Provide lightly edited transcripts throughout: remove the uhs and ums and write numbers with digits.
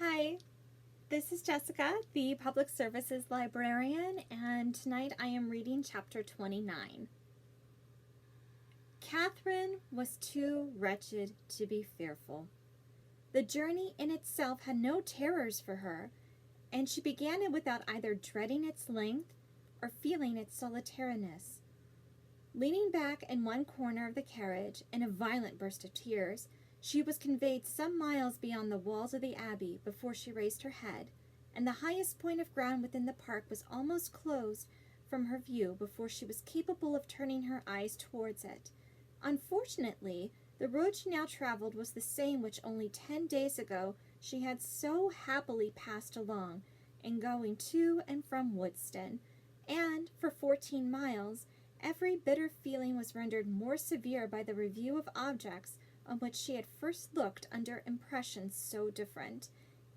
Hi, this is Jessica, the Public Services Librarian, and tonight I am reading Chapter 29. Catherine was too wretched to be fearful. The journey in itself had no terrors for her, and she began it without either dreading its length or feeling its solitariness. Leaning back in one corner of the carriage in a violent burst of tears, she was conveyed some miles beyond the walls of the Abbey before she raised her head, and the highest point of ground within the park was almost closed from her view before she was capable of turning her eyes towards it. Unfortunately, the road she now traveled was the same which only 10 days ago she had so happily passed along in going to and from Woodston, and for 14 miles, every bitter feeling was rendered more severe by the review of objects on which she had first looked under impressions so different.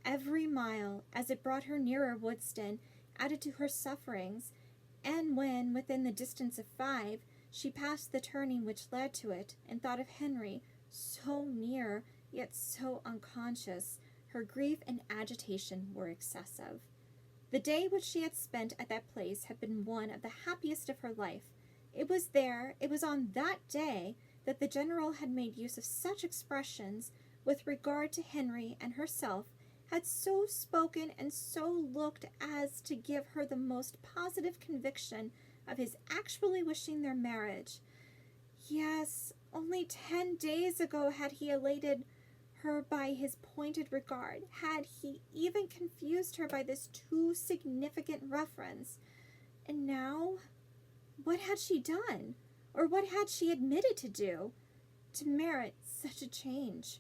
Every mile, as it brought her nearer Woodston, added to her sufferings, and when, within the distance of 5, she passed the turning which led to it, and thought of Henry, so near, yet so unconscious, her grief and agitation were excessive. The day which she had spent at that place had been one of the happiest of her life. It was on that day, that the General had made use of such expressions with regard to Henry and herself, had so spoken and so looked as to give her the most positive conviction of his actually wishing their marriage. Yes, only 10 days ago had he elated her by his pointed regard, had he even confused her by this too significant reference. And now, what had she done? Or what had she admitted to do to merit such a change?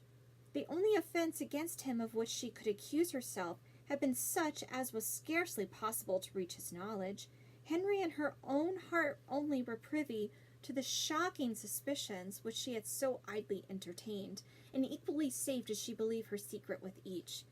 The only offense against him of which she could accuse herself had been such as was scarcely possible to reach his knowledge. Henry and her own heart only were privy to the shocking suspicions which she had so idly entertained, and equally safe did she believe her secret with each.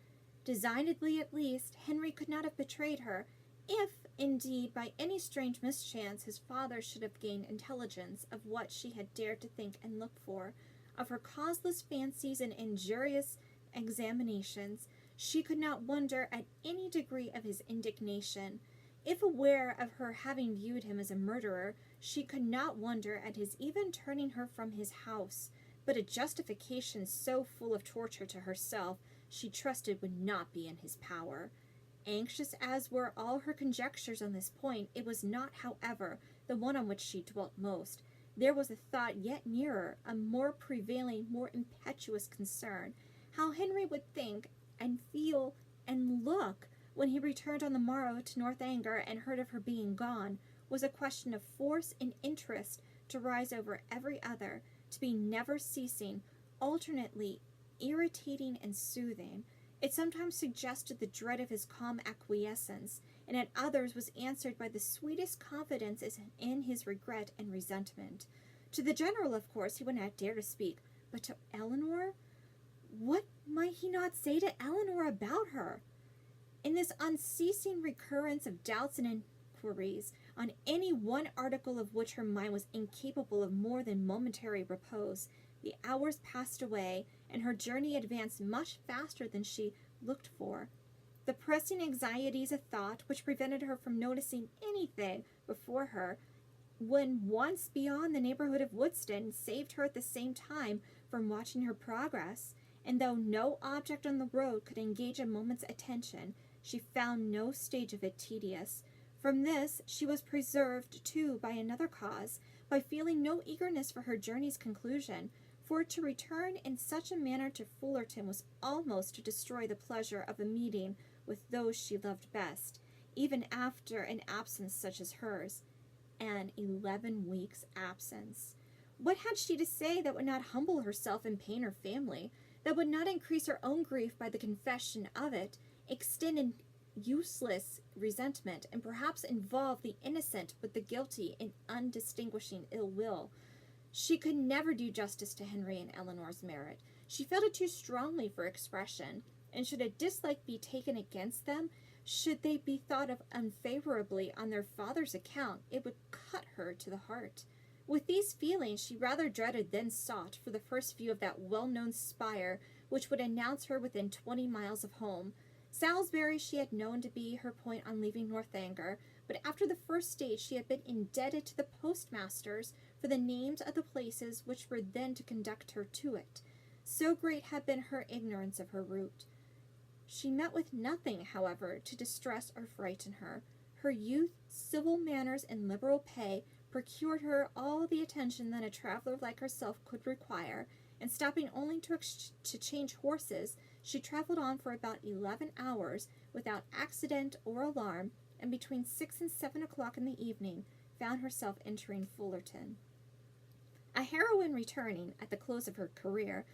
Designedly at least, Henry could not have betrayed her, if, indeed, by any strange mischance his father should have gained intelligence of what she had dared to think and look for, of her causeless fancies and injurious examinations, she could not wonder at any degree of his indignation. If aware of her having viewed him as a murderer, she could not wonder at his even turning her from his house, but a justification so full of torture to herself she trusted would not be in his power. Anxious as were all her conjectures on this point, it was not, however, the one on which she dwelt most. There was a thought yet nearer, a more prevailing, more impetuous concern. How Henry would think, and feel, and look, when he returned on the morrow to Northanger and heard of her being gone, was a question of force and interest to rise over every other, to be never ceasing, alternately irritating and soothing. It sometimes suggested the dread of his calm acquiescence, and at others was answered by the sweetest confidence in his regret and resentment. To the General, of course, he would not dare to speak, but to Eleanor? What might he not say to Eleanor about her? In this unceasing recurrence of doubts and inquiries, on any one article of which her mind was incapable of more than momentary repose, the hours passed away, and her journey advanced much faster than she looked for. The pressing anxieties of thought, which prevented her from noticing anything before her, when once beyond the neighborhood of Woodston, saved her at the same time from watching her progress, and though no object on the road could engage a moment's attention, she found no stage of it tedious. From this she was preserved, too, by another cause, by feeling no eagerness for her journey's conclusion, for to return in such a manner to Fullerton was almost to destroy the pleasure of a meeting with those she loved best, even after an absence such as hers. An 11 weeks' absence. What had she to say that would not humble herself and pain her family, that would not increase her own grief by the confession of it, extend in useless resentment, and perhaps involve the innocent with the guilty in undistinguishing ill will? She could never do justice to Henry and Eleanor's merit. She felt it too strongly for expression, and should a dislike be taken against them, should they be thought of unfavorably on their father's account, it would cut her to the heart. With these feelings she rather dreaded than sought for the first view of that well-known spire which would announce her within 20 miles of home. Salisbury she had known to be her point on leaving Northanger, but after the first stage she had been indebted to the postmasters for the names of the places which were then to conduct her to it. So great had been her ignorance of her route. She met with nothing, however, to distress or frighten her. Her youth, civil manners, and liberal pay procured her all the attention that a traveler like herself could require, and stopping only to change horses, she traveled on for about 11 hours without accident or alarm, and between 6 and 7 o'clock in the evening found herself entering Fullerton. A heroine returning, at the close of her career,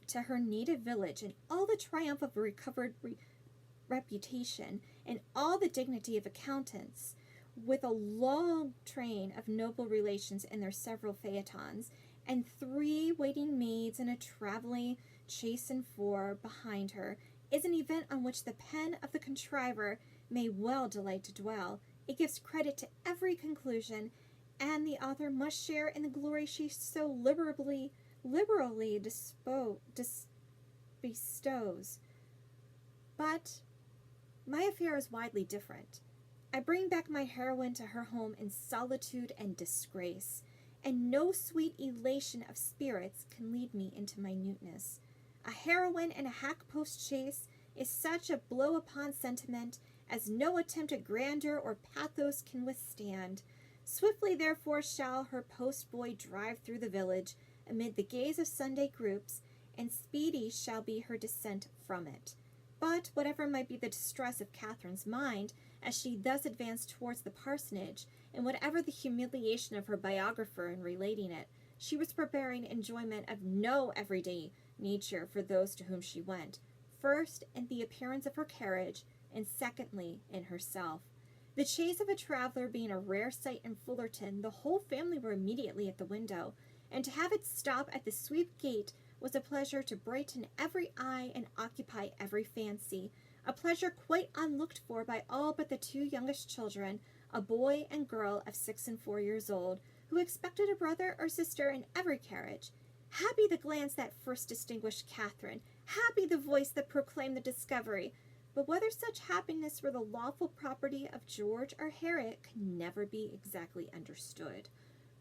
to her native village in all the triumph of a recovered reputation and all the dignity of accountants, with a long train of noble relations in their several phaetons, and 3 waiting maids and a travelling chaise and 4 behind her, is an event on which the pen of the contriver may well delight to dwell. It gives credit to every conclusion, and the author must share in the glory she so liberally bestows. But my affair is widely different. I bring back my heroine to her home in solitude and disgrace, and no sweet elation of spirits can lead me into minuteness. A heroine in a hack-post chaise is such a blow upon sentiment as no attempt at grandeur or pathos can withstand. Swiftly, therefore, shall her post-boy drive through the village amid the gaze of Sunday groups, and speedy shall be her descent from it. But whatever might be the distress of Catherine's mind as she thus advanced towards the parsonage, and whatever the humiliation of her biographer in relating it, she was preparing enjoyment of no everyday nature for those to whom she went, first in the appearance of her carriage, and secondly in herself. The chaise of a traveler being a rare sight in Fullerton, the whole family were immediately at the window, and to have it stop at the sweep gate was a pleasure to brighten every eye and occupy every fancy, a pleasure quite unlooked for by all but the 2 youngest children, a boy and girl of 6 and 4 years old, who expected a brother or sister in every carriage. Happy the glance that first distinguished Catherine, happy the voice that proclaimed the discovery, but whether such happiness were the lawful property of George or Harriet could never be exactly understood.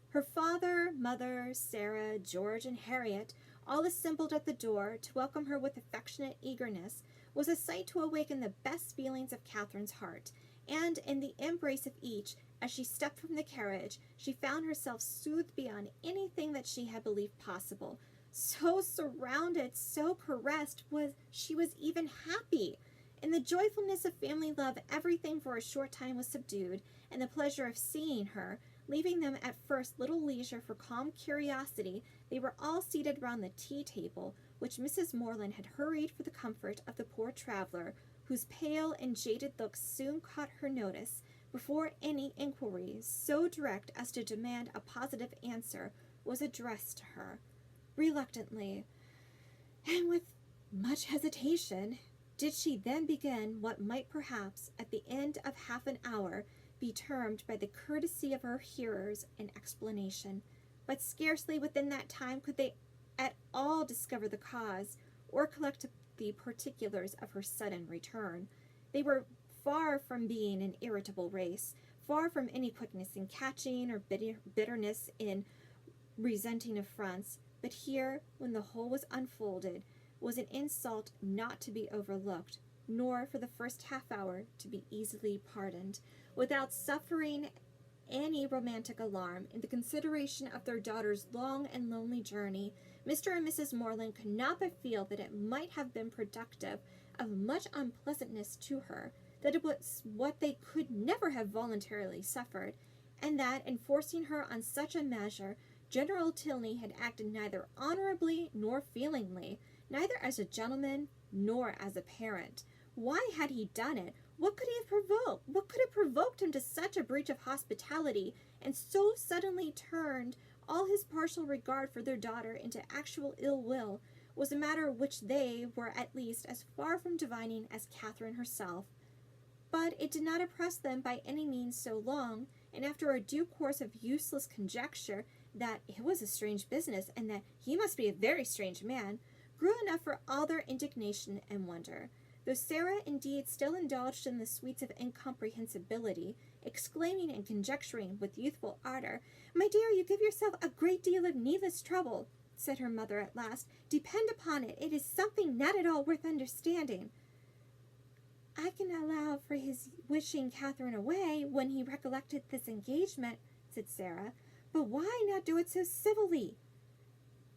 Her father, mother, Sarah, George, and Harriet, all assembled at the door to welcome her with affectionate eagerness, was a sight to awaken the best feelings of Catherine's heart, and in the embrace of each, as she stepped from the carriage, she found herself soothed beyond anything that she had believed possible. So surrounded, so caressed, she was even happy. In the joyfulness of family love, everything for a short time was subdued, and the pleasure of seeing her, leaving them at first little leisure for calm curiosity, they were all seated round the tea-table, which Mrs. Morland had hurried for the comfort of the poor traveler, whose pale and jaded looks soon caught her notice, before any inquiry, so direct as to demand a positive answer, was addressed to her. Reluctantly, and with much hesitation, did she then begin what might perhaps, at the end of half an hour, be termed by the courtesy of her hearers an explanation, but scarcely within that time could they at all discover the cause, or collect the particulars of her sudden return. They were far from being an irritable race, far from any quickness in catching or bitterness in resenting affronts, but here, when the whole was unfolded, was an insult not to be overlooked, nor for the first half-hour to be easily pardoned, without suffering any romantic alarm. In the consideration of their daughter's long and lonely journey, Mr. and Mrs. Morland could not but feel that it might have been productive of much unpleasantness to her, that it was what they could never have voluntarily suffered, and that, in forcing her on such a measure, General Tilney had acted neither honorably nor feelingly, neither as a gentleman nor as a parent. Why had he done it? What could he have provoked? What could have provoked him to such a breach of hospitality, and so suddenly turned all his partial regard for their daughter into actual ill will, was a matter which they were at least as far from divining as Catherine herself. But it did not oppress them by any means so long, and after a due course of useless conjecture that it was a strange business, and that he must be a very strange man, grew enough for all their indignation and wonder. though Sarah indeed still indulged in the sweets of incomprehensibility, exclaiming and conjecturing with youthful ardor, "My dear, you give yourself a great deal of needless trouble," said her mother at last. "Depend upon it, it is something not at all worth understanding." "I can allow for his wishing Catherine away when he recollected this engagement," said Sarah, "but why not do it so civilly?"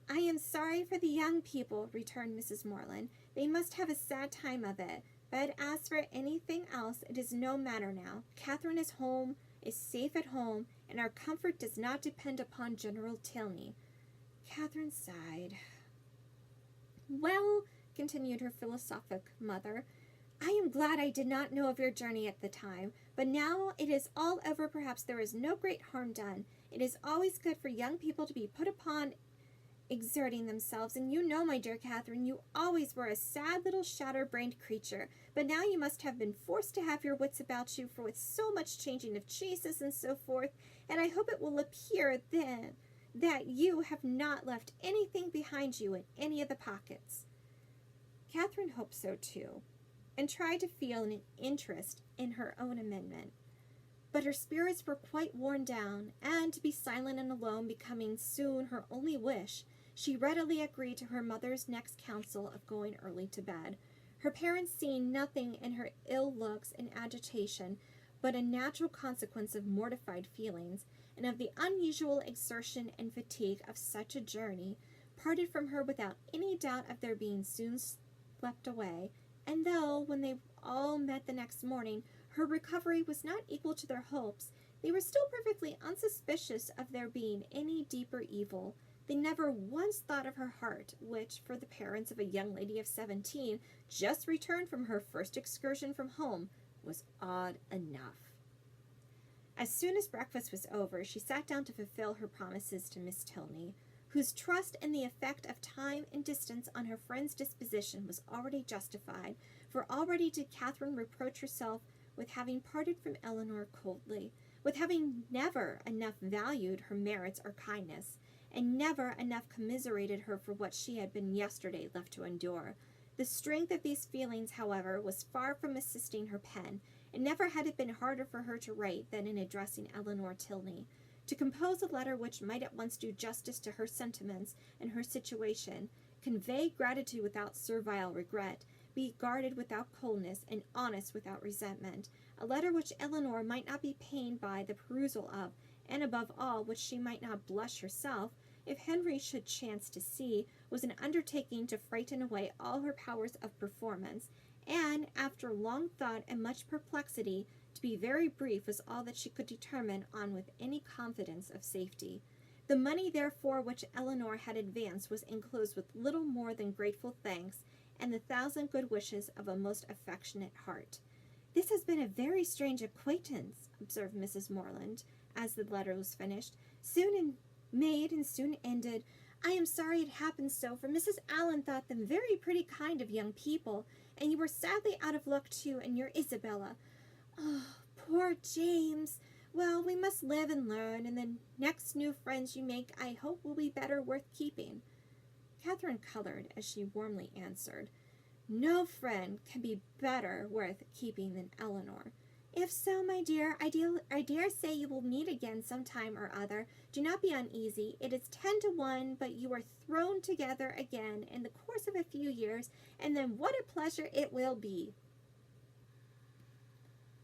"I am sorry for the young people," returned Mrs. Morland. "They must have a sad time of it. But as for anything else, it is no matter now. Catherine is home, is safe at home, and our comfort does not depend upon General Tilney." Catherine sighed. "Well," continued her philosophic mother, "I am glad I did not know of your journey at the time, but now it is all over, perhaps there is no great harm done. It is always good for young people to be put upon exerting themselves, and you know, my dear Catherine, you always were a sad little shatter-brained creature, but now you must have been forced to have your wits about you, for with so much changing of chases and so forth, and I hope it will appear then that you have not left anything behind you in any of the pockets." Catherine hoped so too, and tried to feel an interest in her own amendment. But her spirits were quite worn down, and to be silent and alone becoming soon her only wish, she readily agreed to her mother's next counsel of going early to bed, her parents seeing nothing in her ill looks and agitation but a natural consequence of mortified feelings, and of the unusual exertion and fatigue of such a journey, parted from her without any doubt of their being soon swept away, and though, when they all met the next morning, her recovery was not equal to their hopes, they were still perfectly unsuspicious of there being any deeper evil. They never once thought of her heart, which, for the parents of a young lady of 17, just returned from her first excursion from home, was odd enough. As soon as breakfast was over, she sat down to fulfill her promises to Miss Tilney, whose trust in the effect of time and distance on her friend's disposition was already justified, for already did Catherine reproach herself with having parted from Eleanor coldly, with having never enough valued her merits or kindness, and never enough commiserated her for what she had been yesterday left to endure. The strength of these feelings, however, was far from assisting her pen, and never had it been harder for her to write than in addressing Eleanor Tilney. To compose a letter which might at once do justice to her sentiments and her situation, convey gratitude without servile regret, be guarded without coldness, and honest without resentment, a letter which Eleanor might not be pained by the perusal of, and above all, which she might not blush herself, if Henry should chance to see, was an undertaking to frighten away all her powers of performance, and, after long thought and much perplexity, to be very brief was all that she could determine on with any confidence of safety. The money, therefore, which Eleanor had advanced was enclosed with little more than grateful thanks, and the 1,000 good wishes of a most affectionate heart. "This has been a very strange acquaintance," observed Mrs. Morland, as the letter was finished. "Made and soon ended. I am sorry it happened so, for Mrs. Allen thought them very pretty kind of young people, and you were sadly out of luck too in your Isabella. Oh, poor James! Well, we must live and learn, and the next new friends you make I hope will be better worth keeping." Catherine colored as she warmly answered, "No friend can be better worth keeping than Eleanor. If so, my dear, I dare say you will meet again some time or other. Do not be uneasy. It is 10 to 1, but you are thrown together again in the course of a few years, and then what a pleasure it will be."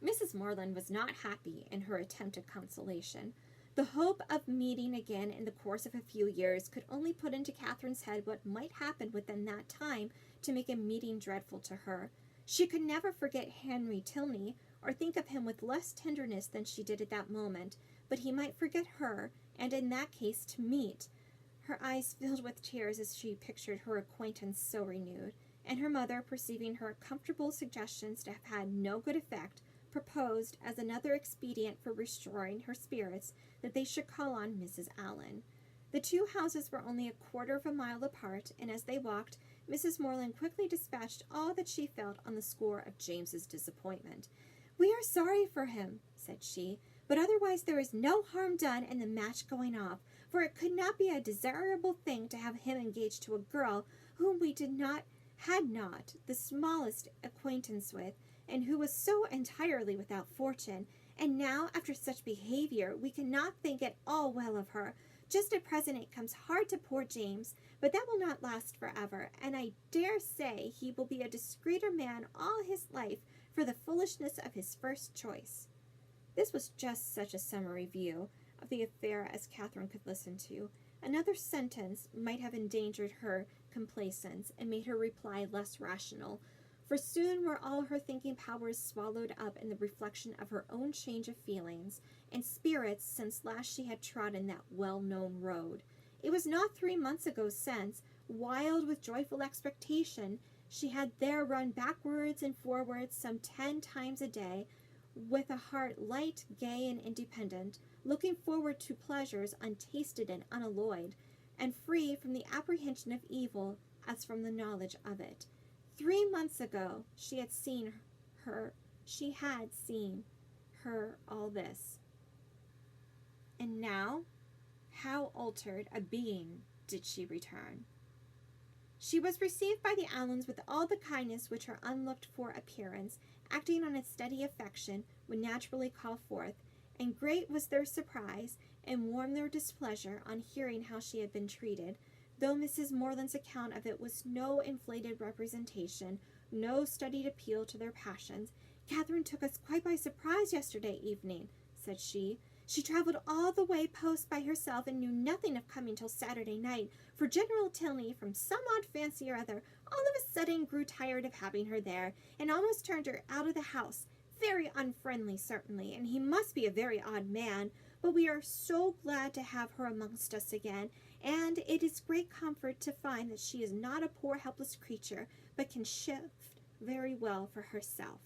Mrs. Morland was not happy in her attempt at consolation. The hope of meeting again in the course of a few years could only put into Catherine's head what might happen within that time to make a meeting dreadful to her. She could never forget Henry Tilney, or think of him with less tenderness than she did at that moment, but he might forget her, and in that case to meet. Her eyes filled with tears as she pictured her acquaintance so renewed, and her mother, perceiving her comfortable suggestions to have had no good effect, proposed, as another expedient for restoring her spirits, that they should call on Mrs. Allen. The two houses were only a quarter of a mile apart, and as they walked, Mrs. Morland quickly dispatched all that she felt on the score of James's disappointment. "We are sorry for him," said she, "but otherwise there is no harm done in the match going off, for it could not be a desirable thing to have him engaged to a girl whom we did not had not the smallest acquaintance with, and who was so entirely without fortune, and now, after such behavior, we cannot think at all well of her. Just at present it comes hard to poor James, but that will not last forever, and I dare say he will be a discreeter man all his life for the foolishness of his first choice. This was just such a summary view of the affair as Catherine could listen to. Another sentence might have endangered her complacence and made her reply less rational, for soon were all her thinking powers swallowed up in the reflection of her own change of feelings and spirits since last she had trodden that well-known road. It was not 3 months ago since, wild with joyful expectation, she had there run backwards and forwards some 10 times a day, with a heart light, gay, and independent, looking forward to pleasures untasted and unalloyed, and free from the apprehension of evil as from the knowledge of it. 3 months ago she had seen her all this. And now, how altered a being did she return? She was received by the Allens with all the kindness which her unlooked-for appearance, acting on a steady affection, would naturally call forth, and great was their surprise, and warm their displeasure on hearing how she had been treated, though Mrs. Morland's account of it was no inflated representation, no studied appeal to their passions. "Catherine took us quite by surprise yesterday evening," said she. "She traveled all the way post by herself and knew nothing of coming till Saturday night, for General Tilney, from some odd fancy or other, all of a sudden grew tired of having her there, and almost turned her out of the house. Very unfriendly, certainly, and he must be a very odd man, but we are so glad to have her amongst us again, and it is great comfort to find that she is not a poor helpless creature, but can shift very well for herself."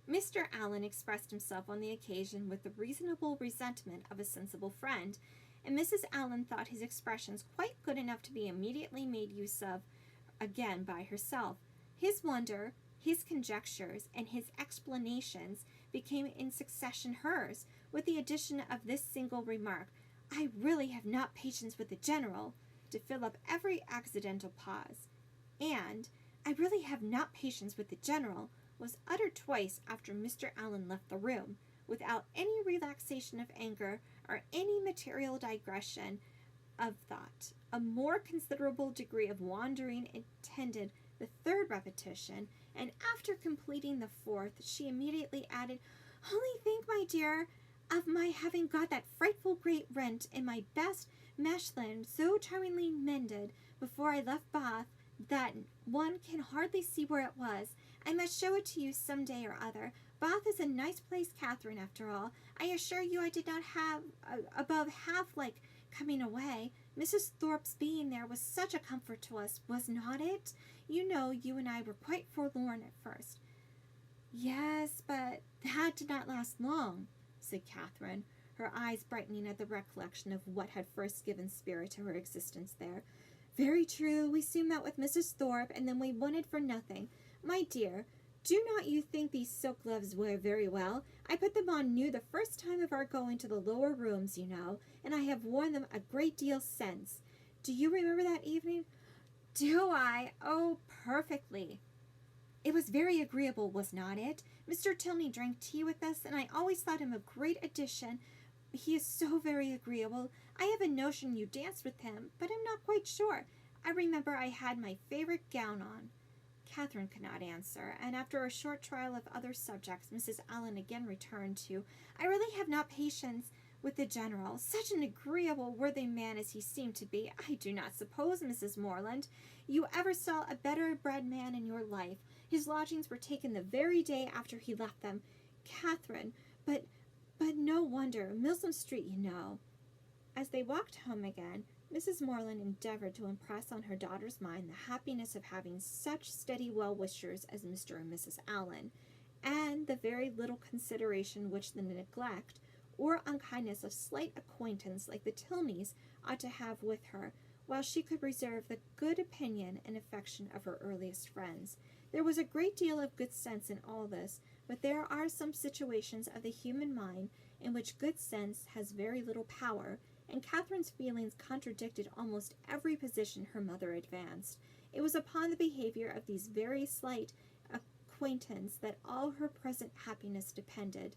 Mr. Allen expressed himself on the occasion with the reasonable resentment of a sensible friend, and Mrs. Allen thought his expressions quite good enough to be immediately made use of again by herself. His wonder, his conjectures, and his explanations became in succession hers, with the addition of this single remark, "I really have not patience with the General," to fill up every accidental pause. And "I really have not patience with the General" was uttered twice after Mr. Allen left the room, without any relaxation of anger or any material digression of thought. A more considerable degree of wandering attended the third repetition, and after completing the fourth, she immediately added, "Only think, my dear, of my having got that frightful great rent in my best Mechlin so charmingly mended before I left Bath that one can hardly see where it was. I must show it to you some day or other. Bath is a nice place, Catherine, after all. I assure you I did not have above half like coming away. Mrs. Thorpe's being there was such a comfort to us, was not it? You know you and I were quite forlorn at first." "Yes, but that did not last long," said Catherine, her eyes brightening at the recollection of what had first given spirit to her existence there. "Very true, we soon met with Mrs. Thorpe, and then we wanted for nothing. My dear, do not you think these silk gloves wear very well? I put them on new the first time of our going to the lower rooms, you know, and I have worn them a great deal since. Do you remember that evening?" "Do I? Oh, perfectly." "It was very agreeable, was not it? Mr. Tilney drank tea with us, and I always thought him a great addition. He is so very agreeable. I have a notion you danced with him, but I'm not quite sure. I remember I had my favorite gown on." Catherine could not answer, and after a short trial of other subjects, Mrs. Allen again returned to, "I really have not patience with the General. Such an agreeable, worthy man as he seemed to be. I do not suppose, Mrs. Morland, you ever saw a better bred man in your life. His lodgings were taken the very day after he left them. Catherine, but no wonder. Milsom Street, you know." As they walked home again, Mrs. Morland endeavored to impress on her daughter's mind the happiness of having such steady well-wishers as Mr. and Mrs. Allen, and the very little consideration which the neglect or unkindness of slight acquaintance like the Tilneys ought to have with her, while she could reserve the good opinion and affection of her earliest friends. There was a great deal of good sense in all this, but there are some situations of the human mind in which good sense has very little power, and Catherine's feelings contradicted almost every position her mother advanced. It was upon the behavior of these very slight acquaintance that all her present happiness depended,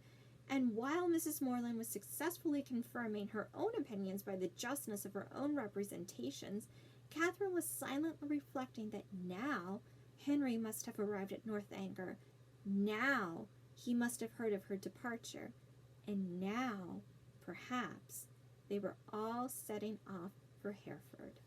and while Mrs. Morland was successfully confirming her own opinions by the justness of her own representations, Catherine was silently reflecting that now Henry must have arrived at Northanger, now he must have heard of her departure, and now, perhaps, they were all setting off for Hereford.